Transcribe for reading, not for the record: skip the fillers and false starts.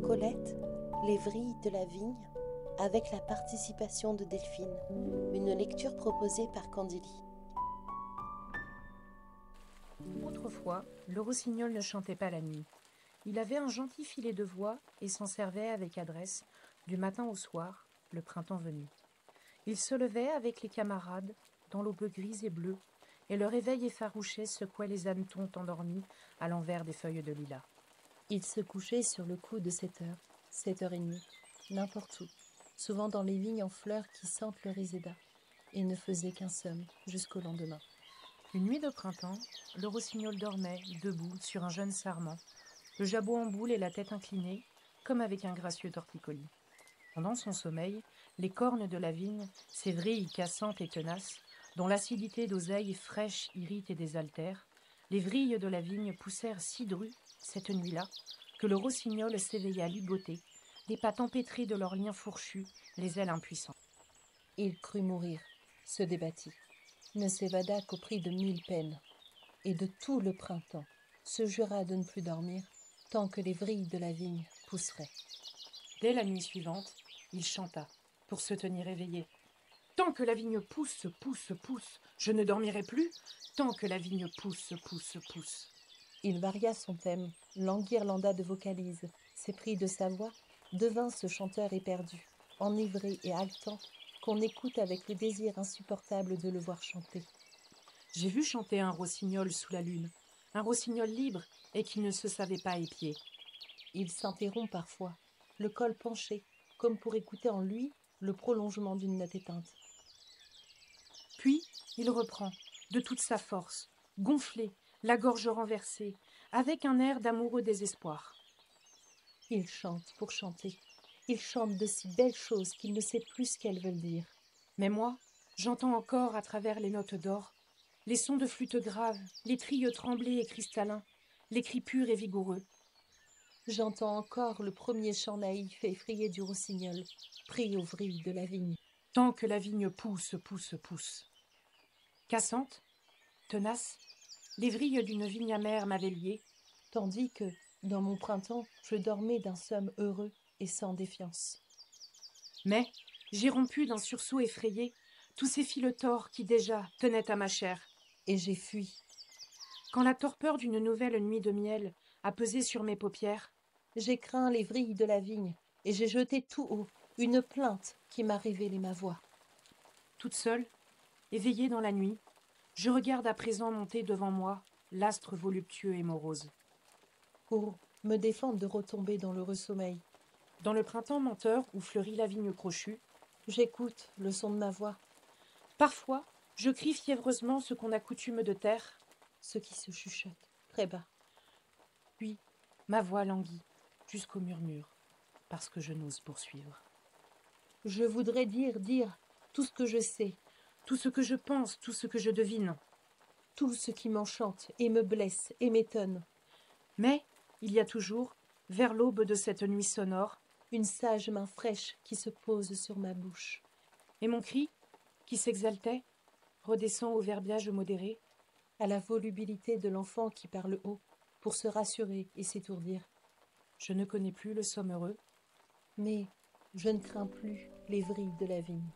Colette, les vrilles de la vigne, avec la participation de Delphine, une lecture proposée par Candili. Autrefois, le rossignol ne chantait pas la nuit. Il avait un gentil filet de voix et s'en servait avec adresse, du matin au soir, le printemps venu. Il se levait avec les camarades, dans l'aube grise et bleue, et le réveil effarouché secouait les hannetons endormis à l'envers des feuilles de lilas. Il se couchait sur le coup de 7h30, n'importe où, souvent dans les vignes en fleurs qui sentent le réséda, et ne faisait qu'un somme jusqu'au lendemain. Une nuit de printemps, le rossignol dormait, debout, sur un jeune sarment, le jabot en boule et la tête inclinée, comme avec un gracieux torticolis. Pendant son sommeil, les cornes de la vigne, ces vrilles cassantes et tenaces, dont l'acidité d'oseille fraîche irrite et désaltère, les vrilles de la vigne poussèrent si dru, cette nuit-là, que le rossignol s'éveilla ligoté, les pattes empêtrées de leurs liens fourchus, les ailes impuissantes. Il crut mourir, se débattit, ne s'évada qu'au prix de 1000 peines, et de tout le printemps se jura de ne plus dormir tant que les vrilles de la vigne pousseraient. Dès la nuit suivante, il chanta, pour se tenir éveillé. Tant que la vigne pousse, pousse, pousse, je ne dormirai plus, tant que la vigne pousse, pousse, pousse. Il varia son thème, l'enguirlanda de vocalises, s'éprit de sa voix, devint ce chanteur éperdu, enivré et haletant, qu'on écoute avec le désir insupportable de le voir chanter. J'ai vu chanter un rossignol sous la lune, un rossignol libre et qui ne se savait pas épier. Il s'interrompt parfois, le col penché, comme pour écouter en lui le prolongement d'une note éteinte. Puis, il reprend, de toute sa force, gonflé, la gorge renversée, avec un air d'amoureux désespoir. Il chante pour chanter. Il chante de si belles choses qu'il ne sait plus ce qu'elles veulent dire. Mais moi, j'entends encore à travers les notes d'or les sons de flûte grave, les trilles tremblés et cristallins, les cris purs et vigoureux. J'entends encore le premier chant naïf et effrayé du rossignol, pris aux vrilles de la vigne. Tant que la vigne pousse, pousse, pousse. Cassante, tenace, les vrilles d'une vigne amère m'avaient lié, Tandis que, dans mon printemps, je dormais d'un somme heureux et sans défiance. mais j'ai rompu d'un sursaut effrayé tous ces fils tors qui déjà tenaient à ma chair. Et j'ai fui. Quand la torpeur d'une nouvelle nuit de miel a pesé sur mes paupières, J'ai craint les vrilles de la vigne, et j'ai jeté tout haut une plainte qui m'a révélé ma voix. toute seule, éveillée dans la nuit, je regarde à présent monter devant moi l'astre voluptueux et morose. Pour me défendre de retomber dans l'heureux sommeil, Dans le printemps menteur où fleurit la vigne crochue, j'écoute le son de ma voix, parfois je crie fiévreusement ce qu'on a coutume de taire, ce qui se chuchote très bas. puis ma voix languit jusqu'au murmure, parce que je n'ose poursuivre. Je voudrais dire tout ce que je sais, Tout ce que je pense, tout ce que je devine. tout ce qui m'enchante et me blesse et m'étonne. Mais il y a toujours, vers l'aube de cette nuit sonore, Une sage main fraîche qui se pose sur ma bouche. et mon cri, qui s'exaltait, redescend au verbiage modéré, À la volubilité de l'enfant qui parle haut pour se rassurer et s'étourdir. je ne connais plus le somme heureux, Mais je ne crains plus les vrilles de la vigne.